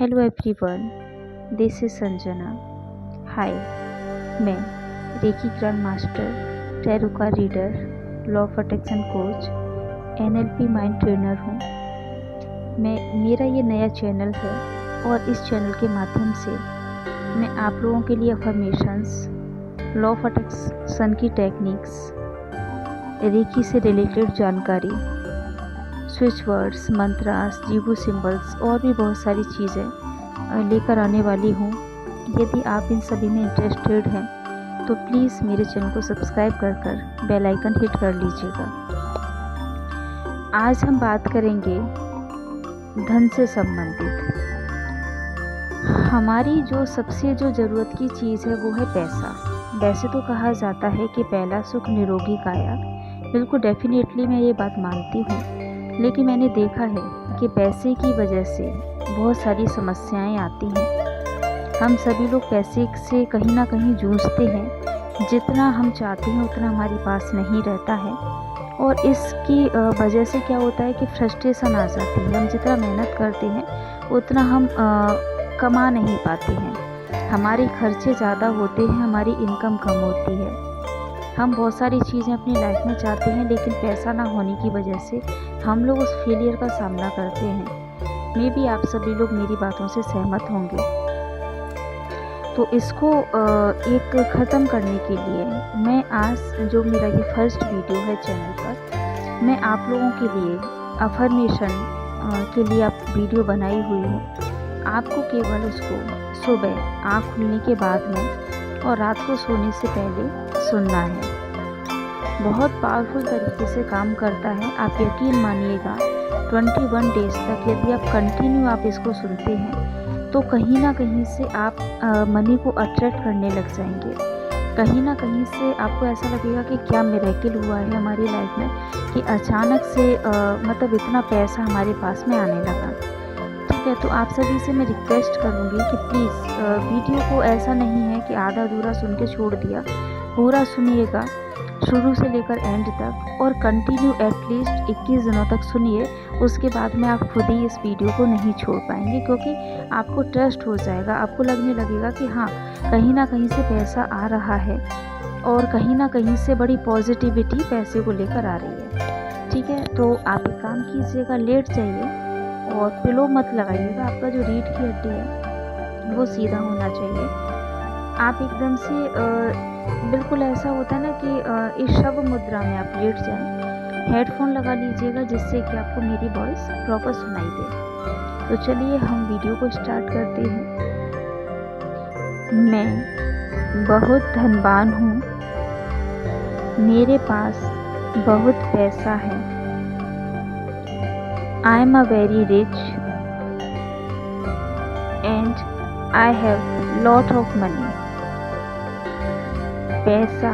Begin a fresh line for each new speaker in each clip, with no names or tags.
Hello everyone, this is Sanjana. Hi, मैं reiki grand master, tarot का reader, law of attraction coach, NLP mind trainer हूँ। मेरा ये नया चैनल है और इस चैनल के माध्यम से मैं आप लोगों के लिए अफर्मेशंस, लॉ ऑफ अट्रैक्शन की टेक्निक्स, रेकी से रिलेटेड जानकारी, स्विच वर्ड्स, मंत्रास, जीवो सिंबल्स और भी बहुत सारी चीज़ें लेकर आने वाली हूँ। यदि आप इन सभी में इंटरेस्टेड हैं तो प्लीज़ मेरे चैनल को सब्सक्राइब कर बेल आइकन हिट कर लीजिएगा। आज हम बात करेंगे धन से संबंधित। हमारी जो सबसे ज़रूरत की चीज़ है वो है पैसा। वैसे तो कहा जाता है कि पहला सुख निरोगी काया। बिल्कुल डेफिनेटली मैं ये बात मानती हूँ, लेकिन मैंने देखा है कि पैसे की वजह से बहुत सारी समस्याएं आती हैं। हम सभी लोग पैसे से कहीं ना कहीं जूझते हैं। जितना हम चाहते हैं उतना हमारे पास नहीं रहता है और इसकी वजह से क्या होता है कि फ्रस्ट्रेशन आ जाती है। हम जितना मेहनत करते हैं उतना हम कमा नहीं पाते हैं। हमारे खर्चे ज़्यादा होते हैं, हमारी इनकम कम होती है। हम बहुत सारी चीज़ें अपनी लाइफ में चाहते हैं, लेकिन पैसा ना होने की वजह से हम लोग उस फेलियर का सामना करते हैं। मे बी आप सभी लोग मेरी बातों से सहमत होंगे। तो इसको एक ख़त्म करने के लिए मैं आज जो मेरा ये फर्स्ट वीडियो है चैनल पर, मैं आप लोगों के लिए अफर्मेशन के लिए आप वीडियो बनाई हुई हूँ। आपको केवल उसको सुबह आँख खुलने के बाद में और रात को सोने से पहले सुनना है। बहुत पावरफुल तरीके से काम करता है। आप यकीन मानिएगा 21 डेज तक यदि आप कंटिन्यू आप इसको सुनते हैं तो कहीं ना कहीं से आप मनी को अट्रैक्ट करने लग जाएंगे। कहीं ना कहीं से आपको ऐसा लगेगा कि क्या मिरेकल हुआ है हमारी लाइफ में कि अचानक से मतलब इतना पैसा हमारे पास में आने लगा। ठीक है, तो आप सभी से मैं रिक्वेस्ट करूँगी कि प्लीज़ वीडियो को ऐसा नहीं है कि आधा अधूरा सुन के छोड़ दिया, पूरा सुनिएगा शुरू से लेकर एंड तक और कंटिन्यू एटलीस्ट 21 दिनों तक सुनिए। उसके बाद में आप खुद ही इस वीडियो को नहीं छोड़ पाएंगे, क्योंकि आपको ट्रस्ट हो जाएगा। आपको लगने लगेगा कि हाँ, कहीं ना कहीं से पैसा आ रहा है और कहीं ना कहीं से बड़ी पॉजिटिविटी पैसे को लेकर आ रही है। ठीक है, तो आप एक काम कीजिएगा, लेट जाइए और पिलो मत लगाइएगा। आपका जो रीढ़ की हड्डी है वो सीधा होना चाहिए। आप एकदम से बिल्कुल ऐसा होता है ना कि इस शव मुद्रा में आप लेट जाएं। हेडफोन लगा लीजिएगा जिससे कि आपको मेरी वॉइस प्रॉपर सुनाई दे। तो चलिए हम वीडियो को स्टार्ट करते हैं। मैं बहुत धनवान हूँ, मेरे पास बहुत पैसा है। I am a very rich and I have lot of money. पैसा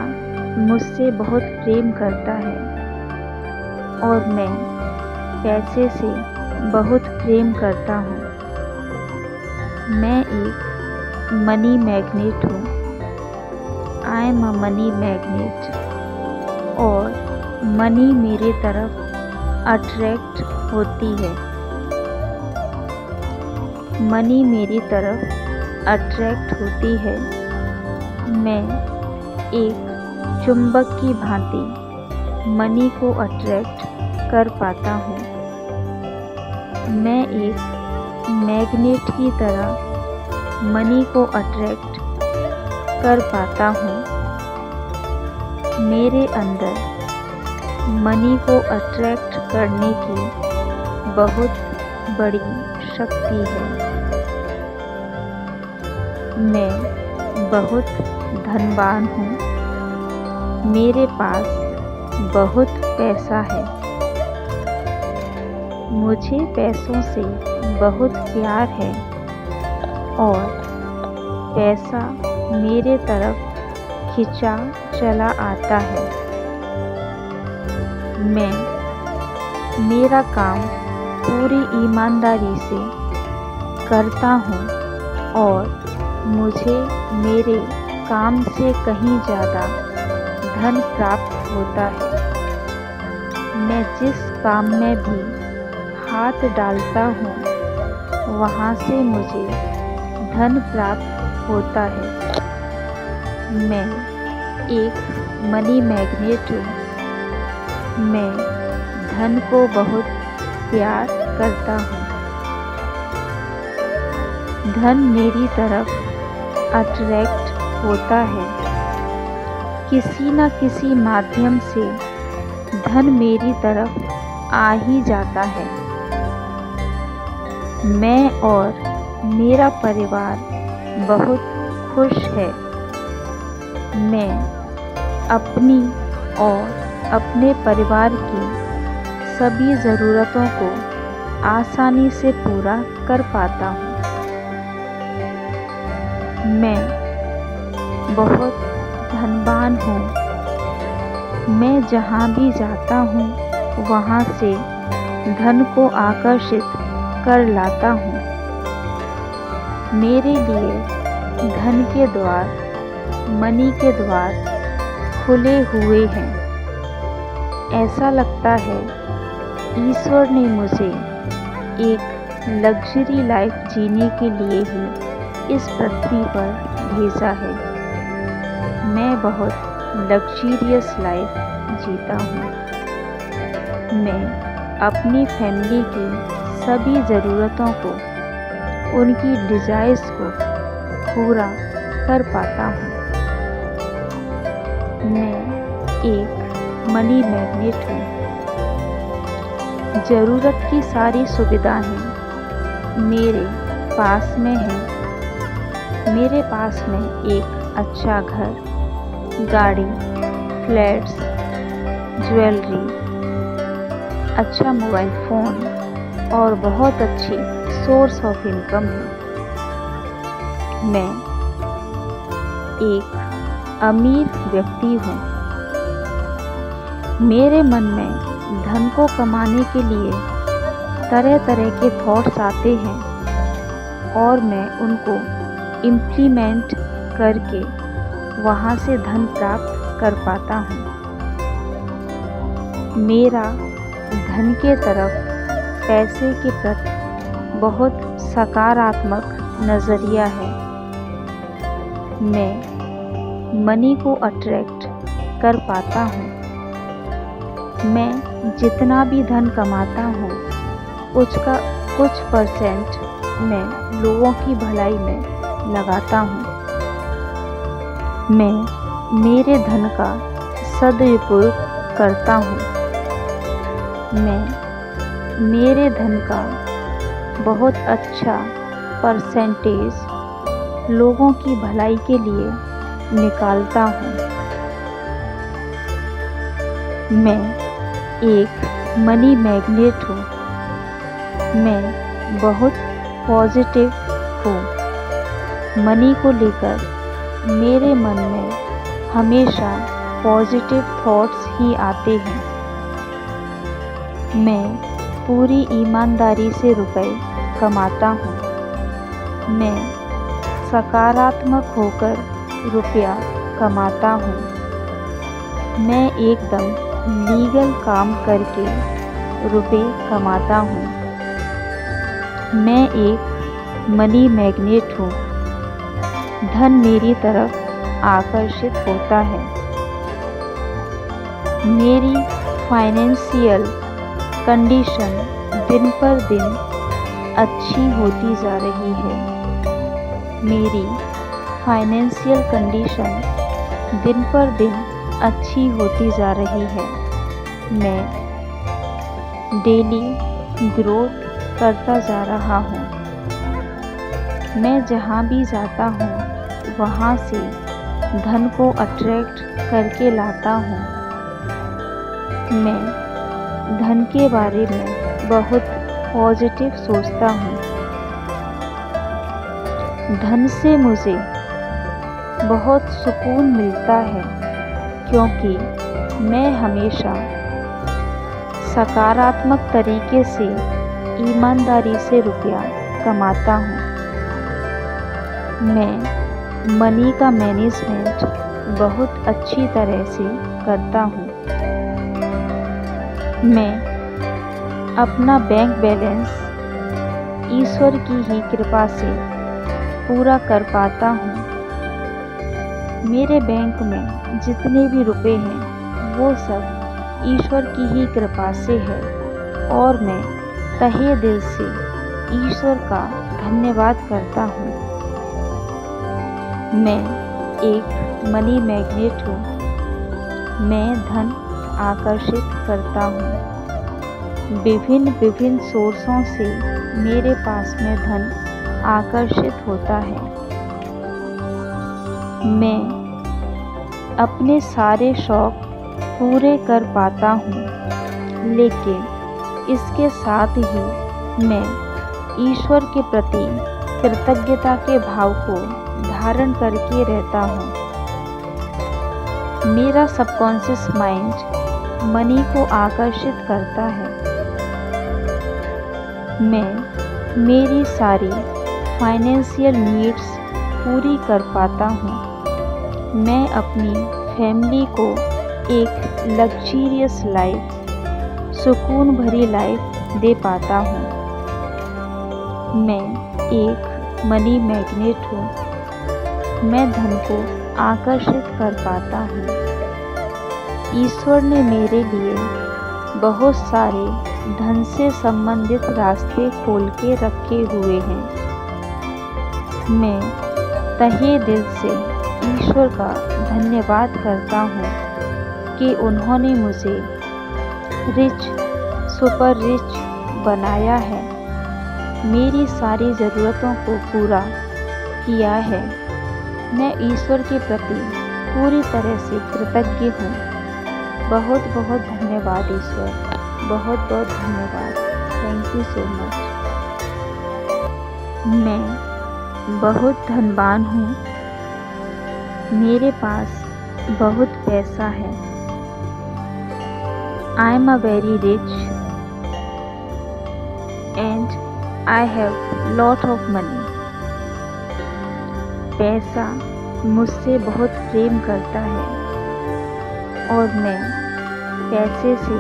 मुझसे बहुत प्रेम करता है और मैं पैसे से बहुत प्रेम करता हूँ। मैं एक मनी मैग्नेट हूँ। I am a money magnet और मनी मेरे तरफ अट्रैक्ट होती है। मनी मेरी तरफ अट्रैक्ट होती है। मैं एक चुंबक की भांति मनी को अट्रैक्ट कर पाता हूँ। मैं एक मैग्नेट की तरह मनी को अट्रैक्ट कर पाता हूँ। मेरे अंदर मनी को अट्रैक्ट करने की बहुत बड़ी शक्ति है। मैं बहुत धनवान हूँ, मेरे पास बहुत पैसा है। मुझे पैसों से बहुत प्यार है और पैसा मेरे तरफ खिंचा चला आता है। मैं मेरा काम पूरी ईमानदारी से करता हूँ और मुझे मेरे काम से कहीं ज़्यादा धन प्राप्त होता है। मैं जिस काम में भी हाथ डालता हूँ वहाँ से मुझे धन प्राप्त होता है। मैं एक मनी मैग्नेट हूँ। मैं धन को बहुत प्यार करता हूँ। धन मेरी तरफ अट्रैक्ट होता है। किसी न किसी माध्यम से धन मेरी तरफ आ ही जाता है। मैं और मेरा परिवार बहुत खुश है। मैं अपनी और अपने परिवार की सभी ज़रूरतों को आसानी से पूरा कर पाता हूँ। मैं बहुत धनवान हूँ। मैं जहाँ भी जाता हूँ वहाँ से धन को आकर्षित कर लाता हूँ। मेरे लिए धन के द्वार, मनी के द्वार खुले हुए हैं। ऐसा लगता है ईश्वर ने मुझे एक लग्जरी लाइफ जीने के लिए ही इस पृथ्वी पर भेजा है। मैं बहुत लग्जरियस लाइफ जीता हूँ। मैं अपनी फैमिली की सभी ज़रूरतों को, उनकी डिज़ायर्स को पूरा कर पाता हूँ। मैं एक मनी मैग्नेट हूँ। ज़रूरत की सारी सुविधाएं मेरे पास में हैं। मेरे पास में एक अच्छा घर, गाड़ी, फ्लैट्स, ज्वेलरी, अच्छा मोबाइल फ़ोन और बहुत अच्छी सोर्स ऑफ इनकम है। मैं एक अमीर व्यक्ति हूँ। मेरे मन में धन को कमाने के लिए तरह तरह के थॉट्स आते हैं और मैं उनको इम्प्लीमेंट करके वहाँ से धन प्राप्त कर पाता हूँ। मेरा धन के तरफ, पैसे के प्रति बहुत सकारात्मक नज़रिया है। मैं मनी को अट्रैक्ट कर पाता हूँ। मैं जितना भी धन कमाता हूँ उसका कुछ परसेंट मैं लोगों की भलाई में लगाता हूँ। मैं मेरे धन का सदुपयोग करता हूँ। मैं मेरे धन का बहुत अच्छा परसेंटेज लोगों की भलाई के लिए निकालता हूँ। मैं एक मनी मैग्नेट हूँ। मैं बहुत पॉजिटिव हूँ। मनी को लेकर मेरे मन में हमेशा पॉजिटिव थॉट्स ही आते हैं। मैं पूरी ईमानदारी से रुपए कमाता हूँ। मैं सकारात्मक होकर रुपया कमाता हूँ। मैं एकदम लीगल काम करके रुपए कमाता हूँ। मैं एक मनी मैग्नेट हूँ। धन मेरी तरफ आकर्षित होता है। मेरी फाइनेंशियल कंडीशन दिन पर दिन अच्छी होती जा रही है। मेरी फाइनेंशियल कंडीशन दिन पर दिन अच्छी होती जा रही है। मैं डेली ग्रोथ करता जा रहा हूँ। मैं जहाँ भी जाता हूँ वहाँ से धन को अट्रैक्ट करके लाता हूँ। मैं धन के बारे में बहुत पॉजिटिव सोचता हूँ। धन से मुझे बहुत सुकून मिलता है क्योंकि मैं हमेशा सकारात्मक तरीके से, ईमानदारी से रुपया कमाता हूँ। मैं मनी का मैनेजमेंट बहुत अच्छी तरह से करता हूँ। मैं अपना बैंक बैलेंस ईश्वर की ही कृपा से पूरा कर पाता हूँ। मेरे बैंक में जितने भी रुपए हैं वो सब ईश्वर की ही कृपा से है और मैं तहे दिल से ईश्वर का धन्यवाद करता हूँ। मैं एक मनी मैग्नेट हूँ। मैं धन आकर्षित करता हूँ। विभिन्न सोर्सों से मेरे पास में धन आकर्षित होता है। मैं अपने सारे शौक पूरे कर पाता हूँ, लेकिन इसके साथ ही मैं ईश्वर के प्रति कृतज्ञता के भाव को धारण करके रहता हूँ। मेरा सबकॉन्शियस माइंड मनी को आकर्षित करता है। मैं मेरी सारी फाइनेंशियल नीड्स पूरी कर पाता हूँ। मैं अपनी फैमिली को एक लग्जरियस लाइफ, सुकून भरी लाइफ दे पाता हूँ। मैं एक मनी मैग्नेट हूँ। मैं धन को आकर्षित कर पाता हूँ। ईश्वर ने मेरे लिए बहुत सारे धन से संबंधित रास्ते खोल के रखे हुए हैं। मैं तहे दिल से ईश्वर का धन्यवाद करता हूँ कि उन्होंने मुझे रिच, सुपर रिच बनाया है, मेरी सारी ज़रूरतों को पूरा किया है। मैं ईश्वर के प्रति पूरी तरह से कृतज्ञ हूँ। बहुत बहुत धन्यवाद ईश्वर, बहुत बहुत धन्यवाद। Thank you so much. मैं बहुत धनवान हूँ। मेरे पास बहुत पैसा है। I am a very rich and I have lot of money. पैसा मुझसे बहुत प्रेम करता है और मैं पैसे से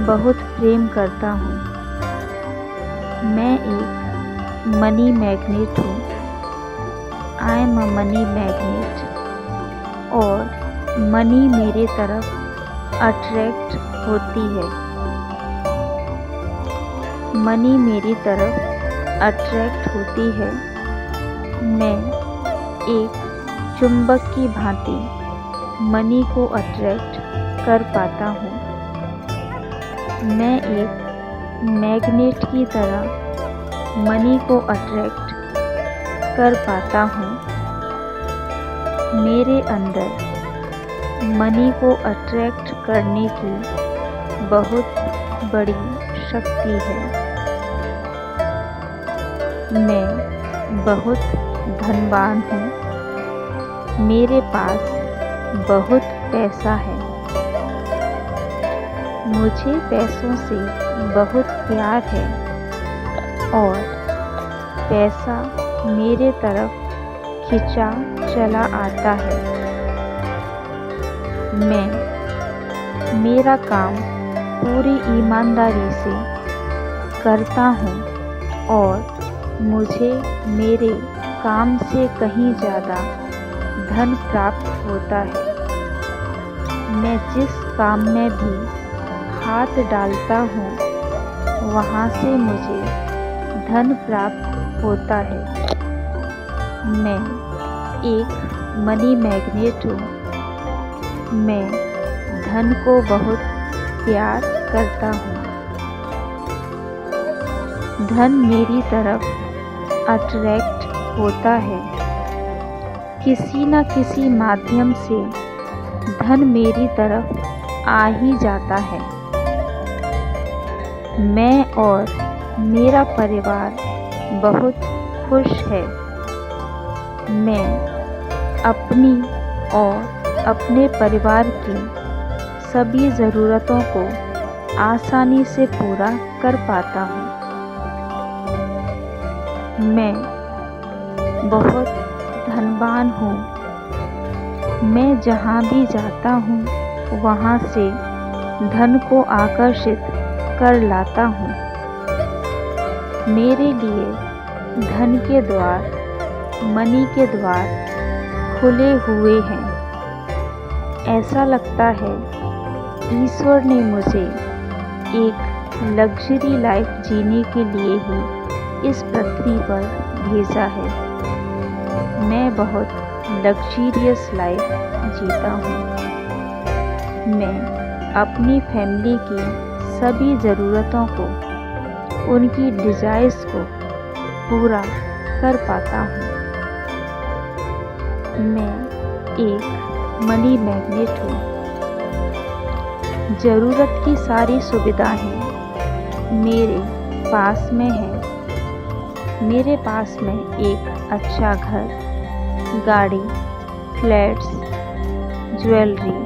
बहुत प्रेम करता हूँ। मैं एक मनी मैग्नेट हूँ। I am a money magnet और मनी मेरे तरफ अट्रैक्ट होती है। मनी मेरी तरफ अट्रैक्ट होती है। मैं एक चुंबक की भांति मनी को अट्रैक्ट कर पाता हूँ। मैं एक मैग्नेट की तरह मनी को अट्रैक्ट कर पाता हूँ। मेरे अंदर मनी को अट्रैक्ट करने की बहुत बड़ी शक्ति है। मैं बहुत धनवान हूँ। मेरे पास बहुत पैसा है। मुझे पैसों से बहुत प्यार है और पैसा मेरे तरफ खिंचा चला आता है। मैं मेरा काम पूरी ईमानदारी से करता हूँ और मुझे मेरे काम से कहीं ज़्यादा धन प्राप्त होता है। मैं जिस काम में भी हाथ डालता हूँ वहाँ से मुझे धन प्राप्त होता है। मैं एक मनी मैग्नेट हूँ। मैं धन को बहुत प्यार करता हूँ। धन मेरी तरफ अट्रैक्ट होता है। किसी न किसी माध्यम से धन मेरी तरफ आ ही जाता है। मैं और मेरा परिवार बहुत खुश है। मैं अपनी और अपने परिवार की सभी ज़रूरतों को आसानी से पूरा कर पाता हूँ। मैं बहुत धनवान हूँ। मैं जहाँ भी जाता हूँ वहाँ से धन को आकर्षित कर लाता हूँ। मेरे लिए धन के द्वार, मनी के द्वार खुले हुए हैं। ऐसा लगता है ईश्वर ने मुझे एक लग्जरी लाइफ जीने के लिए ही इस पृथ्वी पर भेजा है। मैं बहुत लग्जरियस लाइफ जीता हूँ। मैं अपनी फैमिली की सभी ज़रूरतों को, उनकी डिज़ायर्स को पूरा कर पाता हूँ। मैं एक मनी मैग्नेट हूँ। ज़रूरत की सारी सुविधाएं मेरे पास में है। मेरे पास में एक अच्छा घर, गाड़ी, फ्लैट्स, ज्वेलरी,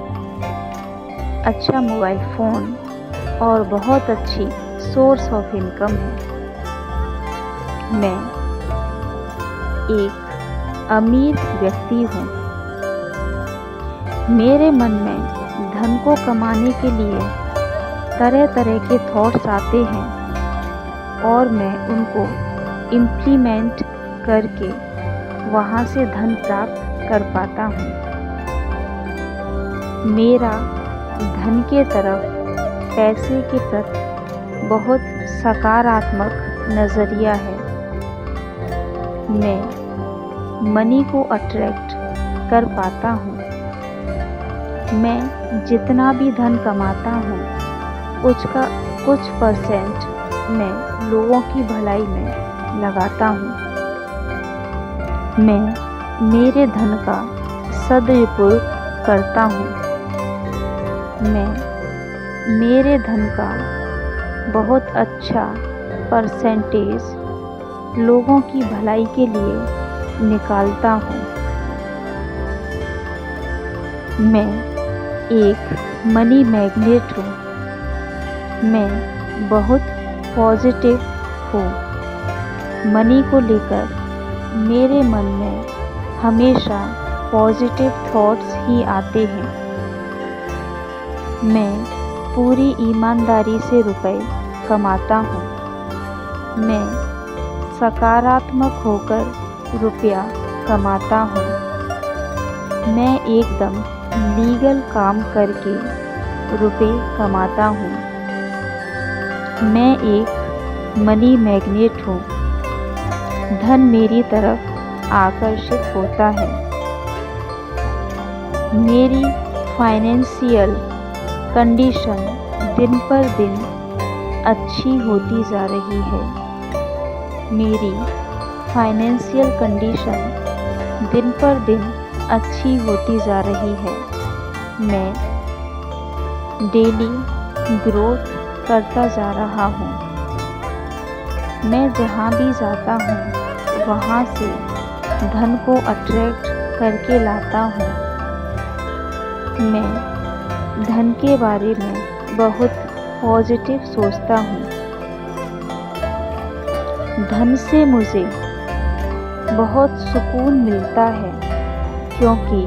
अच्छा मोबाइल फ़ोन और बहुत अच्छी सोर्स ऑफ इनकम है। मैं एक अमीर व्यक्ति हूँ। मेरे मन में धन को कमाने के लिए तरह तरह के थॉट्स आते हैं और मैं उनको इम्प्लीमेंट करके वहाँ से धन प्राप्त कर पाता हूँ। मेरा धन के तरफ, पैसे के प्रति बहुत सकारात्मक नज़रिया है। मैं मनी को अट्रैक्ट कर पाता हूँ। मैं जितना भी धन कमाता हूँ उसका कुछ परसेंट मैं लोगों की भलाई में लगाता हूँ। मैं मेरे धन का सदुपयोग करता हूँ। मैं मेरे धन का बहुत अच्छा परसेंटेज लोगों की भलाई के लिए निकालता हूँ। मैं एक मनी मैग्नेट हूँ। मैं बहुत पॉजिटिव हूँ। मनी को लेकर मेरे मन में हमेशा पॉजिटिव थॉट्स ही आते हैं। मैं पूरी ईमानदारी से रुपए कमाता हूँ। मैं सकारात्मक होकर रुपया कमाता हूँ। मैं एकदम लीगल काम करके रुपए कमाता हूँ। मैं एक मनी मैग्नेट हूँ। धन मेरी तरफ आकर्षित होता है। मेरी फाइनेंशियल कंडीशन दिन पर दिन अच्छी होती जा रही है। मेरी फाइनेंशियल कंडीशन दिन पर दिन अच्छी होती जा रही है। मैं डेली ग्रोथ करता जा रहा हूँ। मैं जहाँ भी जाता हूँ वहाँ से धन को अट्रैक्ट करके लाता हूँ। मैं धन के बारे में बहुत पॉजिटिव सोचता हूँ। धन से मुझे बहुत सुकून मिलता है क्योंकि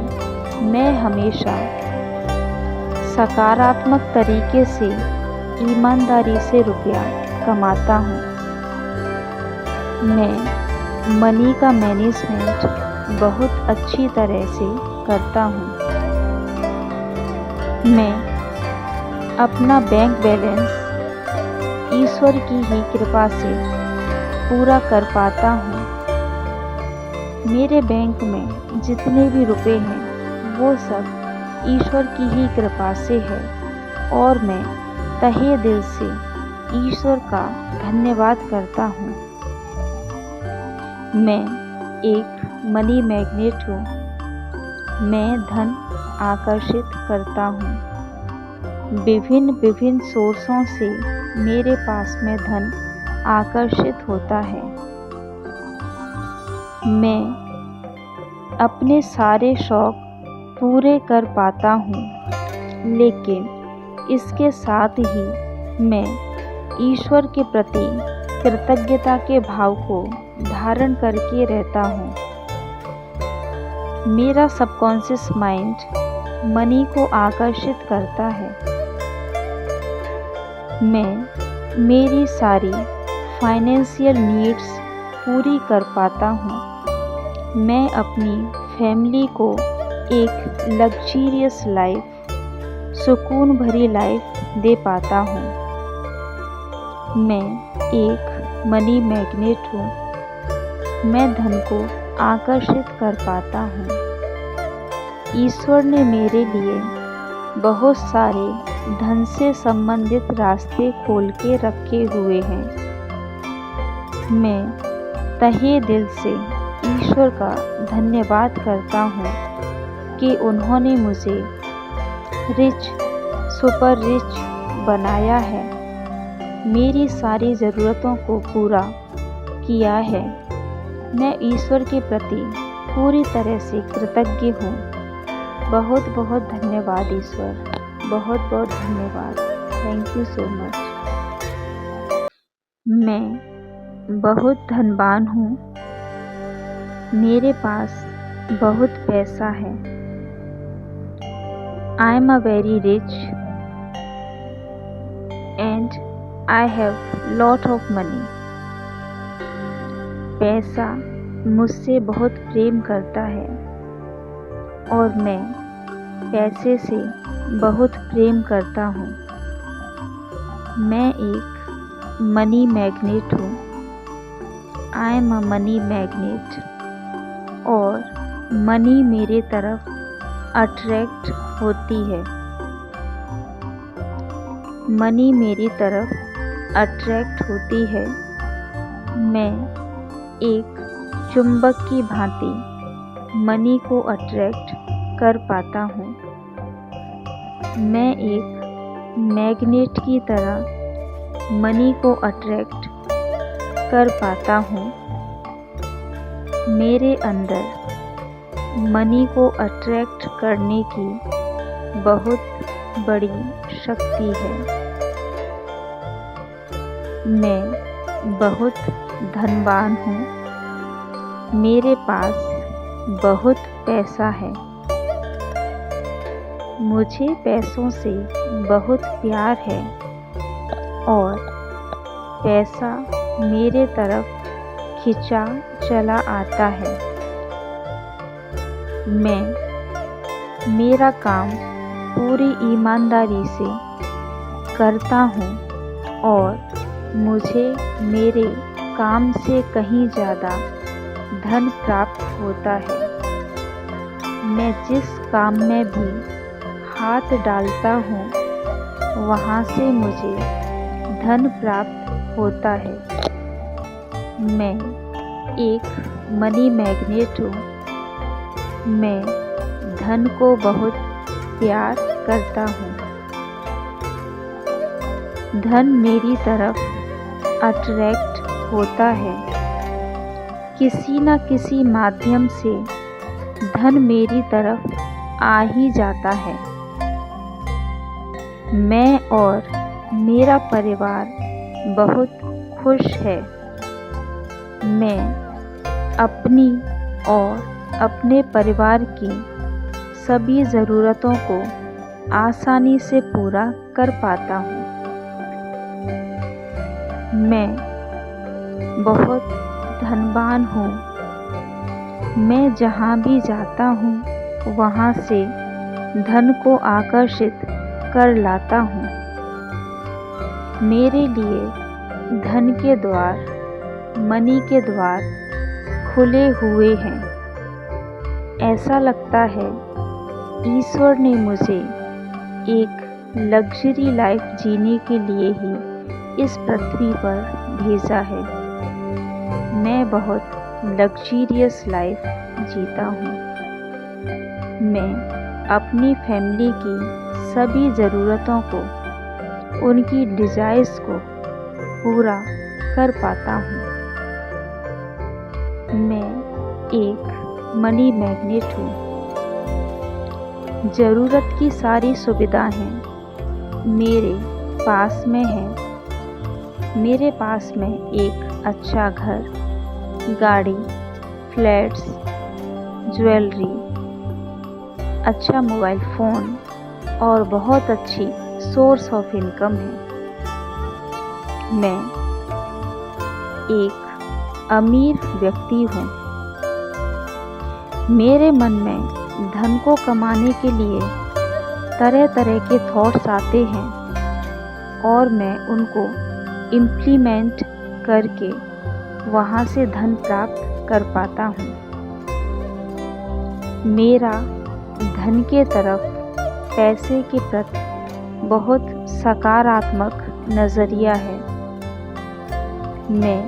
मैं हमेशा सकारात्मक तरीके से, ईमानदारी से रुपया कमाता हूँ। मैं मनी का मैनेजमेंट बहुत अच्छी तरह से करता हूँ। मैं अपना बैंक बैलेंस ईश्वर की ही कृपा से पूरा कर पाता हूँ। मेरे बैंक में जितने भी रुपए हैं वो सब ईश्वर की ही कृपा से है और मैं तहे दिल से ईश्वर का धन्यवाद करता हूँ। मैं एक मनी मैग्नेट हूँ। मैं धन आकर्षित करता हूँ। विभिन्न सोर्सों से मेरे पास में धन आकर्षित होता है। मैं अपने सारे शौक पूरे कर पाता हूँ, लेकिन इसके साथ ही मैं ईश्वर के प्रति कृतज्ञता के भाव को धारण करके रहता हूँ। मेरा सबकॉन्शियस माइंड मनी को आकर्षित करता है। मैं मेरी सारी फाइनेंशियल नीड्स पूरी कर पाता हूँ। मैं अपनी फैमिली को एक लग्जरियस लाइफ, सुकून भरी लाइफ दे पाता हूँ। मैं एक मनी मैग्नेट हूँ। मैं धन को आकर्षित कर पाता हूँ। ईश्वर ने मेरे लिए बहुत सारे धन से संबंधित रास्ते खोल के रखे हुए हैं। मैं तहे दिल से ईश्वर का धन्यवाद करता हूँ कि उन्होंने मुझे सुपर रिच बनाया है, मेरी सारी ज़रूरतों को पूरा किया है। मैं ईश्वर के प्रति पूरी तरह से कृतज्ञ हूँ। बहुत बहुत धन्यवाद ईश्वर, बहुत बहुत धन्यवाद। Thank you so much. मैं बहुत धनवान हूँ। मेरे पास बहुत पैसा है। I am a very rich and I have lot of money. पैसा मुझसे बहुत प्रेम करता है और मैं पैसे से बहुत प्रेम करता हूँ। मैं एक मनी मैग्नेट हूँ। I am a money magnet और मनी मेरे तरफ अट्रैक्ट होती है। मनी मेरी तरफ अट्रैक्ट होती है। मैं एक चुंबक की भांति मनी को अट्रैक्ट कर पाता हूँ। मैं एक मैग्नेट की तरह मनी को अट्रैक्ट कर पाता हूँ। मेरे अंदर मनी को अट्रैक्ट करने की बहुत बड़ी शक्ति है। मैं बहुत धनवान हूँ। मेरे पास बहुत पैसा है। मुझे पैसों से बहुत प्यार है और पैसा मेरे तरफ खिंचा चला आता है। मैं मेरा काम पूरी ईमानदारी से करता हूँ और मुझे मेरे काम से कहीं ज़्यादा धन प्राप्त होता है। मैं जिस काम में भी हाथ डालता हूँ वहाँ से मुझे धन प्राप्त होता है। मैं एक मनी मैग्नेट हूँ। मैं धन को बहुत प्यार करता हूँ। धन मेरी तरफ अट्रैक्ट होता है। किसी न किसी माध्यम से धन मेरी तरफ आ ही जाता है। मैं और मेरा परिवार बहुत खुश है। मैं अपनी और अपने परिवार की सभी ज़रूरतों को आसानी से पूरा कर पाता हूँ। मैं बहुत धनवान हूँ। मैं जहाँ भी जाता हूँ वहाँ से धन को आकर्षित कर लाता हूँ। मेरे लिए धन के द्वार, मनी के द्वार खुले हुए हैं। ऐसा लगता है ईश्वर ने मुझे एक लग्जरी लाइफ जीने के लिए ही इस पृथ्वी पर भेजा है। मैं बहुत लग्जरियस लाइफ जीता हूँ। मैं अपनी फैमिली की सभी ज़रूरतों को, उनकी डिज़ायर्स को पूरा कर पाता हूँ। मैं एक मनी मैग्नेट हूँ। ज़रूरत की सारी सुविधाएं मेरे पास में हैं। मेरे पास में एक अच्छा घर, गाड़ी, फ्लैट्स, ज्वेलरी, अच्छा मोबाइल फ़ोन और बहुत अच्छी सोर्स ऑफ इनकम है। मैं एक अमीर व्यक्ति हूँ। मेरे मन में धन को कमाने के लिए तरह तरह के थॉट्स आते हैं और मैं उनको इम्प्लीमेंट करके वहाँ से धन प्राप्त कर पाता हूँ। मेरा धन के तरफ पैसे के प्रति बहुत सकारात्मक नज़रिया है। मैं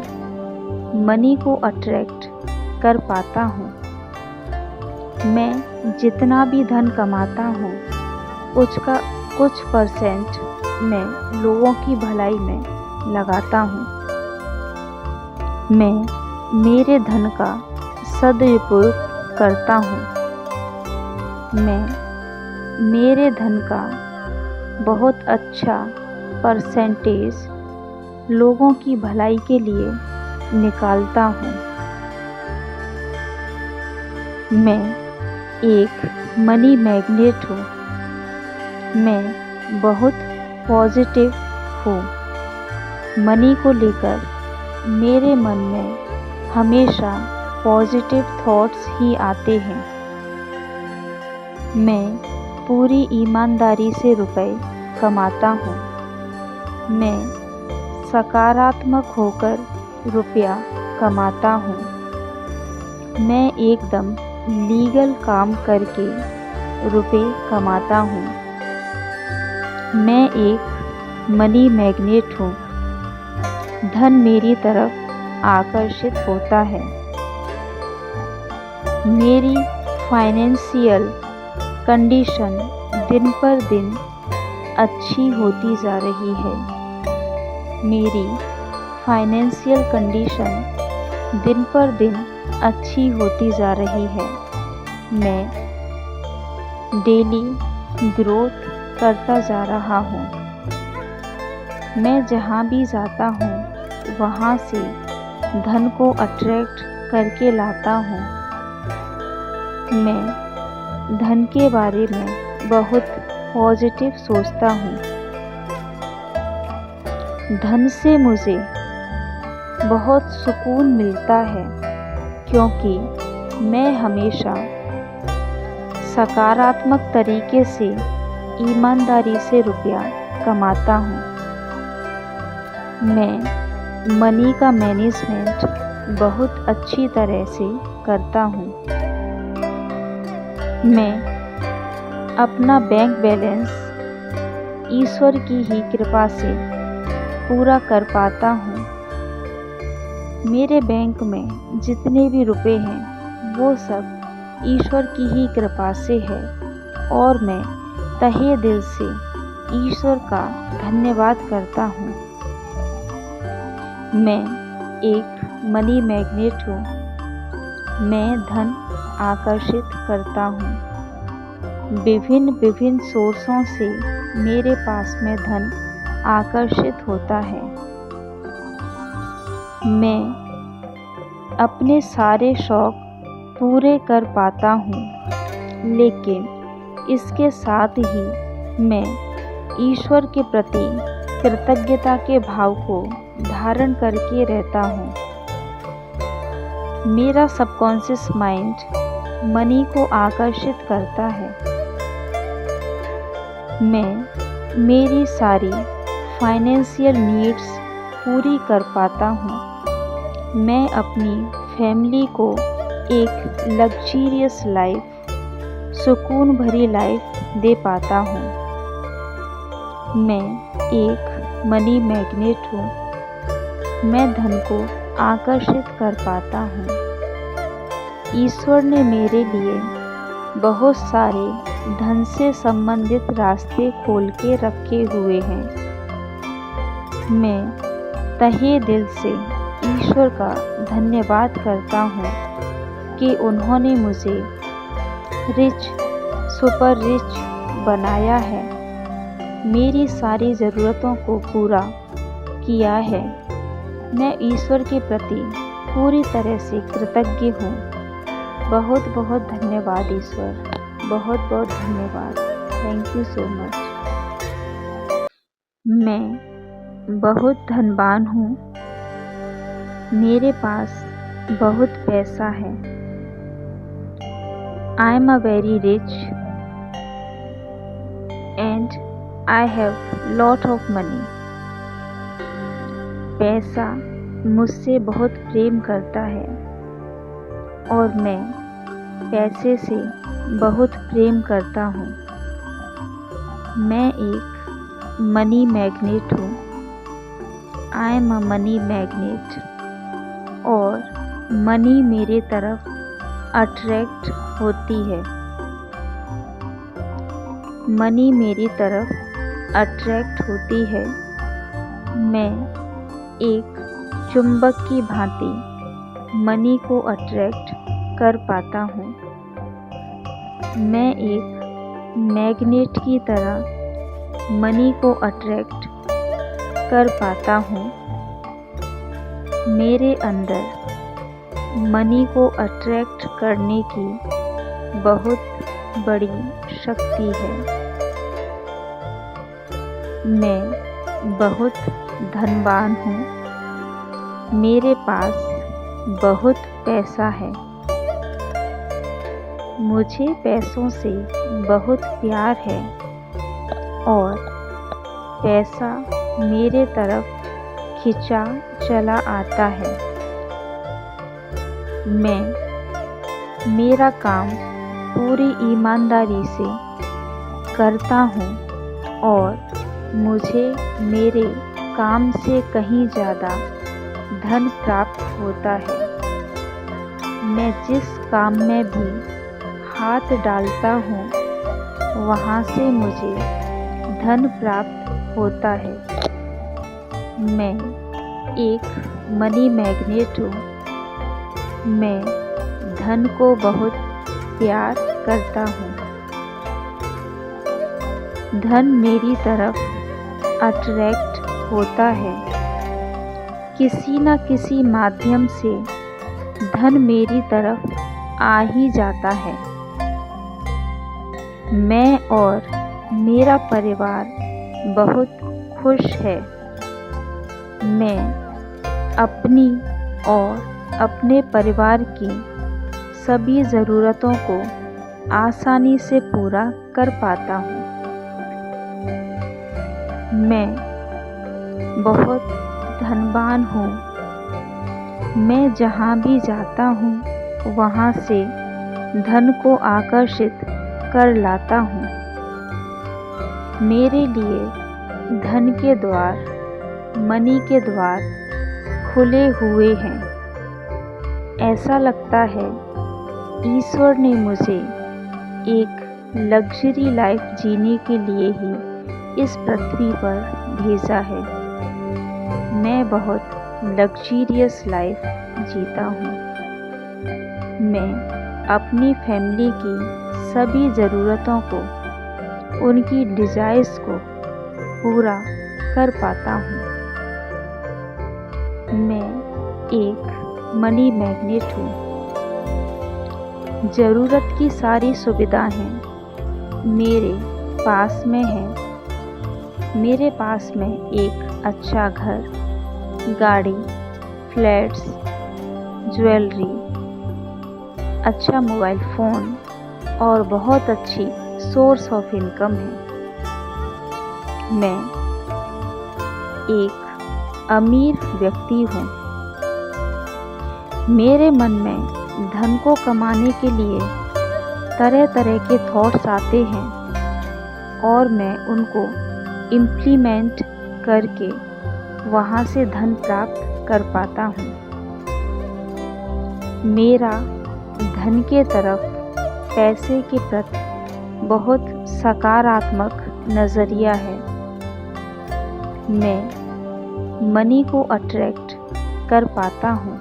मनी को अट्रैक्ट कर पाता हूँ। मैं जितना भी धन कमाता हूँ कुछ परसेंट मैं लोगों की भलाई में लगाता हूँ। मैं मेरे धन का सदुपयोग करता हूँ। मैं मेरे धन का बहुत अच्छा परसेंटेज लोगों की भलाई के लिए निकालता हूँ। मैं एक मनी मैग्नेट हूँ। मैं बहुत पॉजिटिव हूँ। मनी को लेकर मेरे मन में हमेशा पॉजिटिव थॉट्स ही आते हैं। मैं पूरी ईमानदारी से रुपए कमाता हूँ। मैं सकारात्मक होकर रुपया कमाता हूँ। मैं एकदम लीगल काम करके रुपए कमाता हूँ। मैं एक मनी मैग्नेट हूँ। धन मेरी तरफ आकर्षित होता है। मेरी फाइनेंशियल कंडीशन दिन पर दिन अच्छी होती जा रही है। मेरी फाइनेंशियल कंडीशन दिन पर दिन अच्छी होती जा रही है। मैं डेली ग्रोथ करता जा रहा हूँ। मैं जहाँ भी जाता हूँ वहाँ से धन को अट्रैक्ट करके लाता हूँ। मैं धन के बारे में बहुत पॉजिटिव सोचता हूँ। धन से मुझे बहुत सुकून मिलता है क्योंकि मैं हमेशा सकारात्मक तरीके से ईमानदारी से रुपया कमाता हूँ। मैं मनी का मैनेजमेंट बहुत अच्छी तरह से करता हूँ। मैं अपना बैंक बैलेंस ईश्वर की ही कृपा से पूरा कर पाता हूँ। मेरे बैंक में जितने भी रुपए हैं वो सब ईश्वर की ही कृपा से है और मैं तहे दिल से ईश्वर का धन्यवाद करता हूँ। मैं एक मनी मैग्नेट हूँ। मैं धन आकर्षित करता हूँ। विभिन्न सोर्सों से मेरे पास में धन आकर्षित होता है। मैं अपने सारे शौक पूरे कर पाता हूँ, लेकिन इसके साथ ही मैं ईश्वर के प्रति कृतज्ञता के भाव को धारण करके रहता हूँ। मेरा सबकॉन्शियस माइंड मनी को आकर्षित करता है। मैं मेरी सारी फाइनेंशियल नीड्स पूरी कर पाता हूँ। मैं अपनी फैमिली को एक लग्जरियस लाइफ, सुकून भरी लाइफ दे पाता हूँ। मैं एक मनी मैग्नेट हूँ। मैं धन को आकर्षित कर पाता हूँ। ईश्वर ने मेरे लिए बहुत सारे धन से संबंधित रास्ते खोल के रखे हुए हैं। मैं तहे दिल से ईश्वर का धन्यवाद करता हूँ कि उन्होंने मुझे रिच, सुपर रिच बनाया है, मेरी सारी ज़रूरतों को पूरा किया है। मैं ईश्वर के प्रति पूरी तरह से कृतज्ञ हूँ। बहुत बहुत धन्यवाद ईश्वर, बहुत बहुत धन्यवाद। Thank you so much. मैं बहुत धनवान हूँ। मेरे पास बहुत पैसा है। I am a very rich and I have lot of money. पैसा मुझसे बहुत प्रेम करता है और मैं पैसे से बहुत प्रेम करता हूँ। मैं एक मनी मैग्नेट हूँ। I am a money magnet और मनी मेरे तरफ अट्रैक्ट होती है। मनी मेरी तरफ अट्रैक्ट होती है। मैं एक चुंबक की भांति मनी को अट्रैक्ट कर पाता हूँ। मैं एक मैग्नेट की तरह मनी को अट्रैक्ट कर पाता हूँ। मेरे अंदर मनी को अट्रैक्ट करने की बहुत बड़ी शक्ति है। मैं बहुत धनवान हूँ। मेरे पास बहुत पैसा है। मुझे पैसों से बहुत प्यार है और पैसा मेरे तरफ खिंचा चला आता है। मैं मेरा काम पूरी ईमानदारी से करता हूँ और मुझे मेरे काम से कहीं ज़्यादा धन प्राप्त होता है। मैं जिस काम में भी हाथ डालता हूँ वहाँ से मुझे धन प्राप्त होता है। मैं एक मनी मैग्नेट हूँ। मैं धन को बहुत प्यार करता हूँ। धन मेरी तरफ अट्रैक्ट होता है। किसी न किसी माध्यम से धन मेरी तरफ आ ही जाता है। मैं और मेरा परिवार बहुत खुश है। मैं अपनी और अपने परिवार की सभी ज़रूरतों को आसानी से पूरा कर पाता हूँ। मैं बहुत धनवान हूँ। मैं जहाँ भी जाता हूँ वहाँ से धन को आकर्षित कर लाता हूँ। मेरे लिए धन के द्वार, मनी के द्वार खुले हुए हैं। ऐसा लगता है ईश्वर ने मुझे एक लग्जरी लाइफ जीने के लिए ही इस पृथ्वी पर भेजा है। मैं बहुत लग्जरियस लाइफ जीता हूँ। मैं अपनी फैमिली की सभी ज़रूरतों को, उनकी डिज़ायर्स को पूरा कर पाता हूँ। मैं एक मनी मैग्नेट हूँ। ज़रूरत की सारी सुविधाएं मेरे पास में हैं। मेरे पास में एक अच्छा घर, गाड़ी, फ्लैट्स, ज्वेलरी, अच्छा मोबाइल फ़ोन और बहुत अच्छी सोर्स ऑफ इनकम है। मैं एक अमीर व्यक्ति हूँ। मेरे मन में धन को कमाने के लिए तरह तरह के थॉट्स आते हैं और मैं उनको इम्प्लीमेंट करके वहाँ से धन प्राप्त कर पाता हूँ। मेरा धन के तरफ, पैसे के प्रति बहुत सकारात्मक नज़रिया है। मैं मनी को अट्रैक्ट कर पाता हूँ।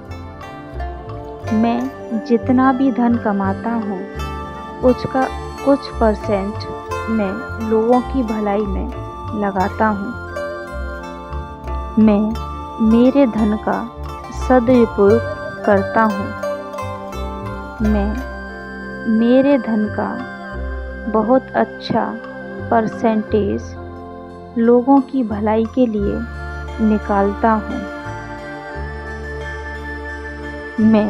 मैं जितना भी धन कमाता हूँ उसका कुछ परसेंट मैं लोगों की भलाई में लगाता हूँ। मैं मेरे धन का सदुपयोग करता हूँ। मैं मेरे धन का बहुत अच्छा परसेंटेज लोगों की भलाई के लिए निकालता हूँ। मैं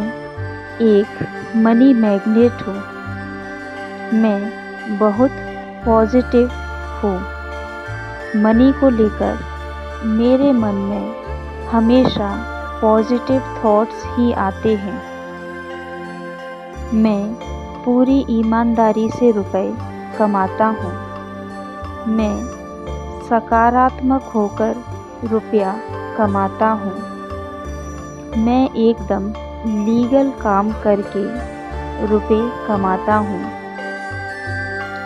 एक मनी मैग्नेट हूँ। मैं बहुत पॉजिटिव हूँ। मनी को लेकर मेरे मन में हमेशा पॉजिटिव थॉट्स ही आते हैं। मैं पूरी ईमानदारी से रुपए कमाता हूँ। मैं सकारात्मक होकर रुपया कमाता हूँ। मैं एकदम लीगल काम करके रुपए कमाता हूँ।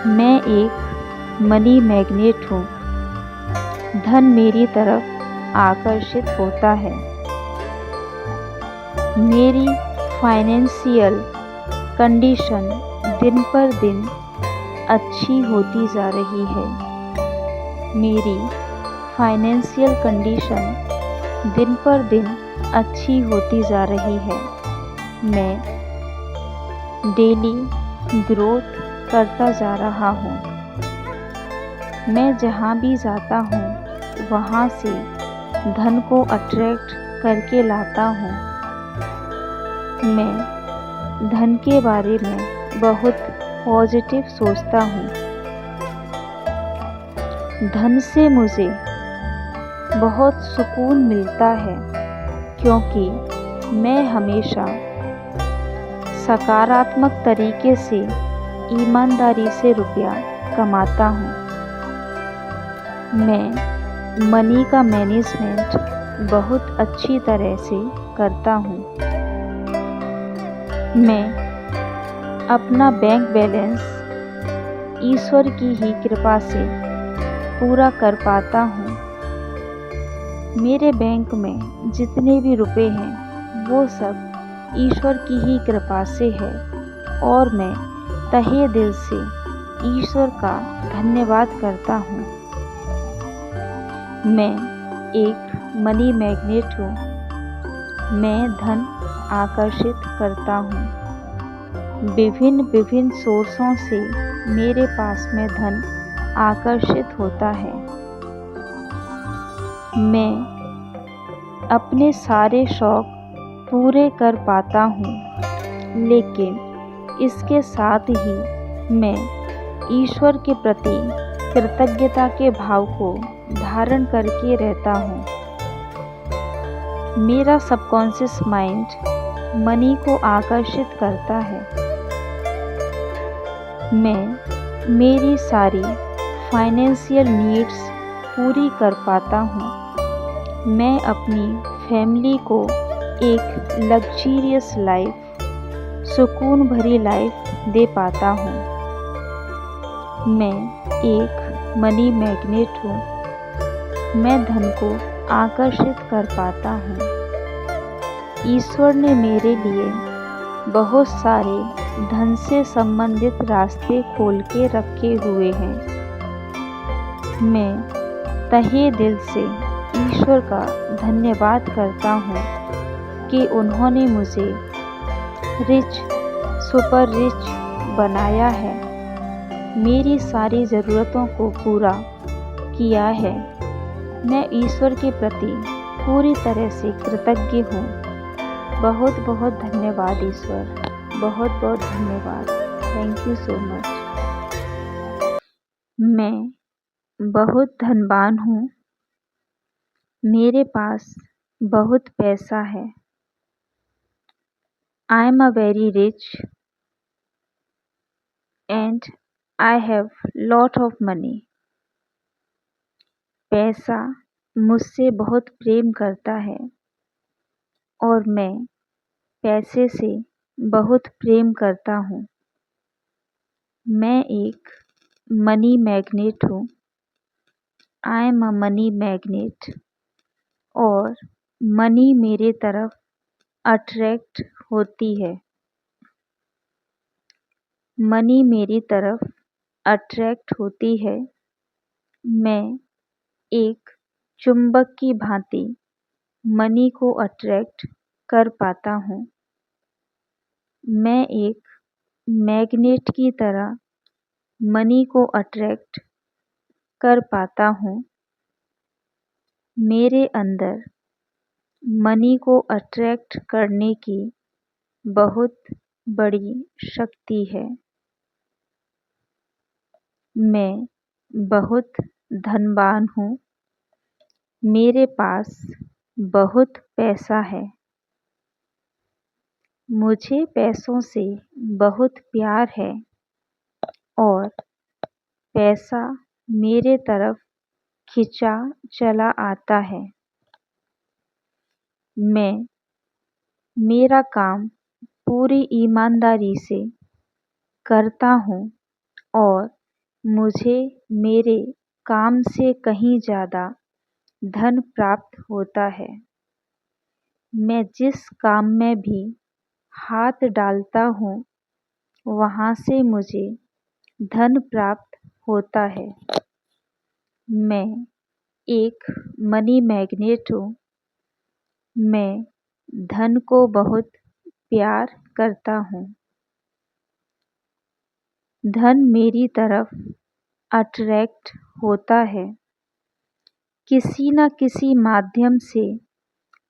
मैं एक मनी मैग्नेट हूँ। धन मेरी तरफ आकर्षित होता है। मेरी फाइनेंशियल कंडीशन दिन पर दिन अच्छी होती जा रही है। मेरी फाइनेंशियल कंडीशन दिन पर दिन अच्छी होती जा रही है। मैं डेली ग्रोथ करता जा रहा हूँ। मैं जहाँ भी जाता हूँ वहाँ से धन को अट्रैक्ट करके लाता हूँ। मैं धन के बारे में बहुत पॉजिटिव सोचता हूँ। धन से मुझे बहुत सुकून मिलता है क्योंकि मैं हमेशा सकारात्मक तरीके से ईमानदारी से रुपया कमाता हूँ। मैं मनी का मैनेजमेंट बहुत अच्छी तरह से करता हूँ। मैं अपना बैंक बैलेंस ईश्वर की ही कृपा से पूरा कर पाता हूँ। मेरे बैंक में जितने भी रुपए हैं वो सब ईश्वर की ही कृपा से है और मैं तहे दिल से ईश्वर का धन्यवाद करता हूँ। मैं एक मनी मैग्नेट हूँ। मैं धन आकर्षित करता हूँ। विभिन्न सोर्सों से मेरे पास में धन आकर्षित होता है। मैं अपने सारे शौक पूरे कर पाता हूँ, लेकिन इसके साथ ही मैं ईश्वर के प्रति कृतज्ञता के भाव को धारण करके रहता हूँ। मेरा सबकॉन्शियस माइंड मनी को आकर्षित करता है। मैं मेरी सारी फाइनेंशियल नीड्स पूरी कर पाता हूँ। मैं अपनी फैमिली को एक लग्जरियस लाइफ, सुकून भरी लाइफ दे पाता हूँ। मैं एक मनी मैग्नेट हूँ। मैं धन को आकर्षित कर पाता हूँ। ईश्वर ने मेरे लिए बहुत सारे धन से संबंधित रास्ते खोल के रखे हुए हैं। मैं तहे दिल से ईश्वर का धन्यवाद करता हूँ कि उन्होंने मुझे रिच, सुपर रिच बनाया है, मेरी सारी ज़रूरतों को पूरा किया है। मैं ईश्वर के प्रति पूरी तरह से कृतज्ञ हूँ। बहुत बहुत धन्यवाद ईश्वर, बहुत बहुत धन्यवाद। Thank you so much. मैं बहुत धनवान हूँ। मेरे पास बहुत पैसा है। I am a very rich and I have lot of money. पैसा मुझसे बहुत प्रेम करता है और मैं पैसे से बहुत प्रेम करता हूँ। मैं एक मनी मैग्नेट हूँ। I am a money magnet और मनी मेरे तरफ अट्रैक्ट होती है। मनी मेरी तरफ अट्रैक्ट होती है। मैं एक चुंबक की भांति मनी को अट्रैक्ट कर पाता हूँ। मैं एक मैग्नेट की तरह मनी को अट्रैक्ट कर पाता हूँ। मेरे अंदर मनी को अट्रैक्ट करने की बहुत बड़ी शक्ति है। मैं बहुत धनवान हूँ। मेरे पास बहुत पैसा है। मुझे पैसों से बहुत प्यार है और पैसा मेरे तरफ खिंचा चला आता है। मैं मेरा काम पूरी ईमानदारी से करता हूँ और मुझे मेरे काम से कहीं ज़्यादा धन प्राप्त होता है। मैं जिस काम में भी हाथ डालता हूँ वहाँ से मुझे धन प्राप्त होता है। मैं एक मनी मैग्नेट हूँ। मैं धन को बहुत प्यार करता हूँ। धन मेरी तरफ अट्रैक्ट होता है। किसी न किसी माध्यम से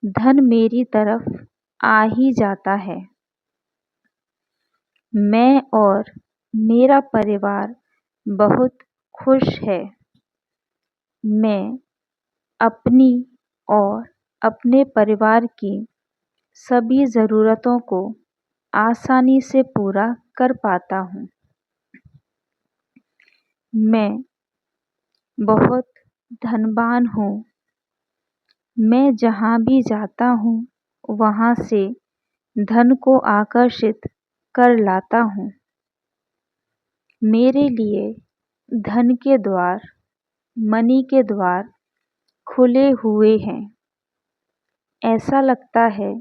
धन मेरी तरफ आ ही जाता है। मैं और मेरा परिवार बहुत खुश है। मैं अपनी और अपने परिवार की सभी ज़रूरतों को आसानी से पूरा कर पाता हूँ। मैं बहुत धनवान हूँ। मैं जहाँ भी जाता हूँ वहाँ से धन को आकर्षित कर लाता हूँ। मेरे लिए धन के द्वार, मनी के द्वार खुले हुए हैं। ऐसा लगता है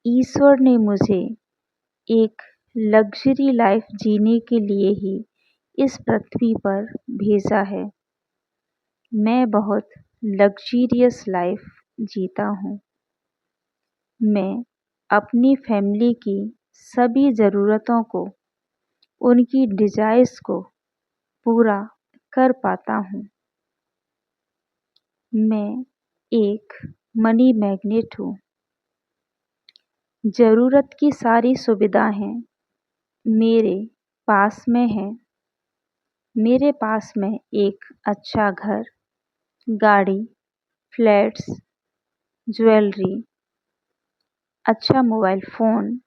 ईश्वर ने मुझे एक लग्जरी लाइफ जीने के लिए ही इस पृथ्वी पर भेजा है। मैं बहुत लग्जरियस लाइफ जीता हूँ। मैं अपनी फैमिली की सभी ज़रूरतों को, उनकी डिज़ायर्स को पूरा कर पाता हूँ। मैं एक मनी मैग्नेट हूँ। ज़रूरत की सारी सुविधाएं मेरे पास में हैं। मेरे पास में एक अच्छा घर, गाड़ी, फ्लैट्स, ज्वेलरी, अच्छा मोबाइल फ़ोन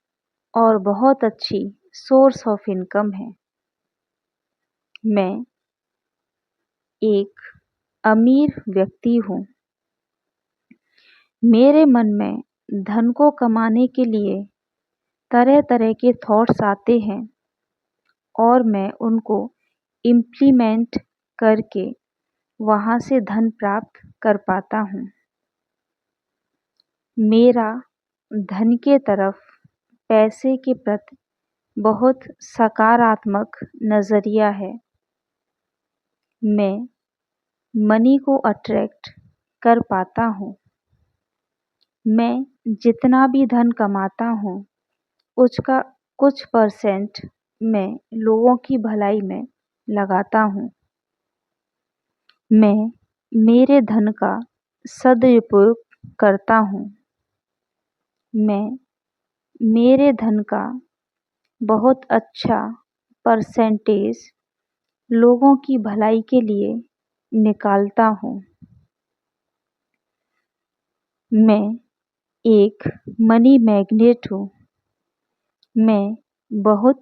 और बहुत अच्छी सोर्स ऑफ इनकम है। मैं एक अमीर व्यक्ति हूँ। मेरे मन में धन को कमाने के लिए तरह तरह के थॉट्स आते हैं और मैं उनको इम्प्लीमेंट करके वहाँ से धन प्राप्त कर पाता हूँ। मेरा धन के तरफ, पैसे के प्रति बहुत सकारात्मक नज़रिया है। मैं मनी को अट्रैक्ट कर पाता हूँ। मैं जितना भी धन कमाता हूँ उसका कुछ परसेंट मैं लोगों की भलाई में लगाता हूँ। मैं मेरे धन का सदुपयोग करता हूँ। मैं मेरे धन का बहुत अच्छा परसेंटेज लोगों की भलाई के लिए निकालता हूँ। मैं एक मनी मैग्नेट हूँ। मैं बहुत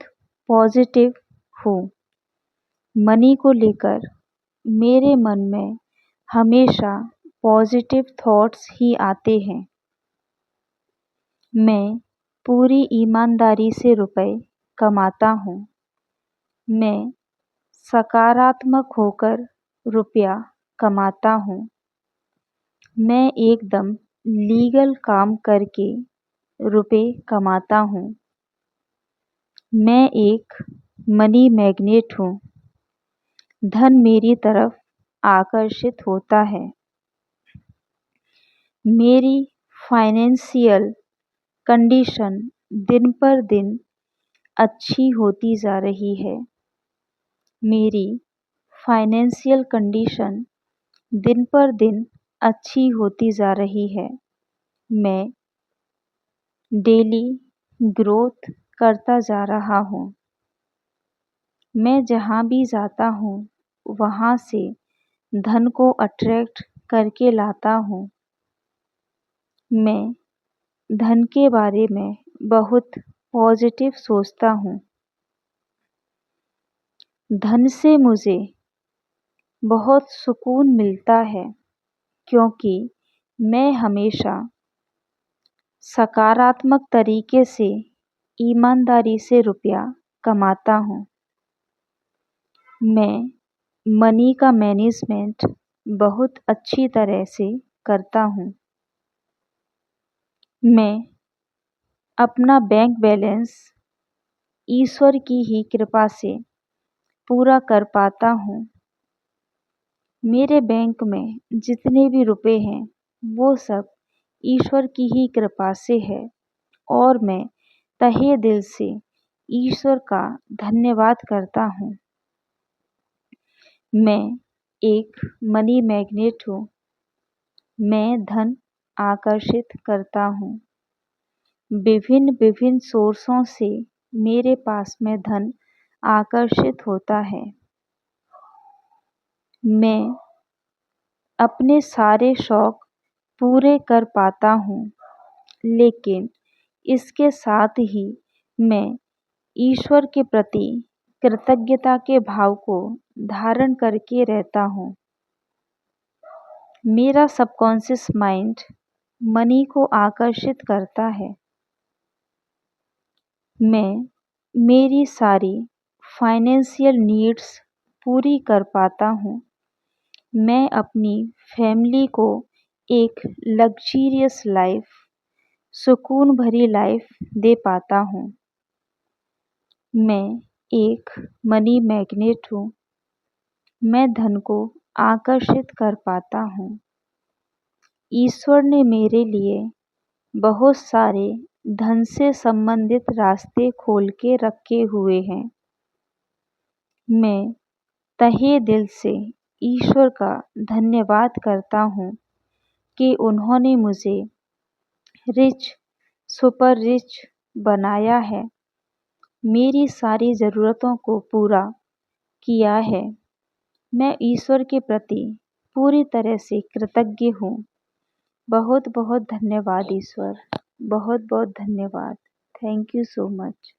पॉजिटिव हूँ। मनी को लेकर मेरे मन में हमेशा पॉजिटिव थॉट्स ही आते हैं। मैं पूरी ईमानदारी से रुपए कमाता हूँ। मैं सकारात्मक होकर रुपया कमाता हूँ। मैं एकदम लीगल काम करके रुपए कमाता हूँ। मैं एक मनी मैग्नेट हूँ। धन मेरी तरफ आकर्षित होता है। मेरी फाइनेंशियल कंडीशन दिन पर दिन अच्छी होती जा रही है। मेरी फाइनेंशियल कंडीशन दिन पर दिन अच्छी होती जा रही है। मैं डेली ग्रोथ करता जा रहा हूँ। मैं जहाँ भी जाता हूँ वहाँ से धन को अट्रैक्ट करके लाता हूँ। मैं धन के बारे में बहुत पॉजिटिव सोचता हूँ। धन से मुझे बहुत सुकून मिलता है क्योंकि मैं हमेशा सकारात्मक तरीके से ईमानदारी से रुपया कमाता हूँ। मैं मनी का मैनेजमेंट बहुत अच्छी तरह से करता हूँ। मैं अपना बैंक बैलेंस ईश्वर की ही कृपा से पूरा कर पाता हूँ। मेरे बैंक में जितने भी रुपए हैं वो सब ईश्वर की ही कृपा से है और मैं तहे दिल से ईश्वर का धन्यवाद करता हूँ। मैं एक मनी मैग्नेट हूँ। मैं धन आकर्षित करता हूँ। विभिन्न विभिन्न सोर्सों से मेरे पास में धन आकर्षित होता है। मैं अपने सारे शौक पूरे कर पाता हूँ, लेकिन इसके साथ ही मैं ईश्वर के प्रति कृतज्ञता के भाव को धारण करके रहता हूँ। मेरा सबकॉन्शियस माइंड मनी को आकर्षित करता है। मैं मेरी सारी फाइनेंशियल नीड्स पूरी कर पाता हूँ। मैं अपनी फैमिली को एक लग्जरियस लाइफ, सुकून भरी लाइफ दे पाता हूँ। मैं एक मनी मैग्नेट हूँ। मैं धन को आकर्षित कर पाता हूँ। ईश्वर ने मेरे लिए बहुत सारे धन से संबंधित रास्ते खोल के रखे हुए हैं। मैं तहे दिल से ईश्वर का धन्यवाद करता हूँ कि उन्होंने मुझे रिच, सुपर रिच बनाया है, मेरी सारी ज़रूरतों को पूरा किया है। मैं ईश्वर के प्रति पूरी तरह से कृतज्ञ हूँ। बहुत बहुत धन्यवाद ईश्वर, बहुत बहुत धन्यवाद। Thank you so much.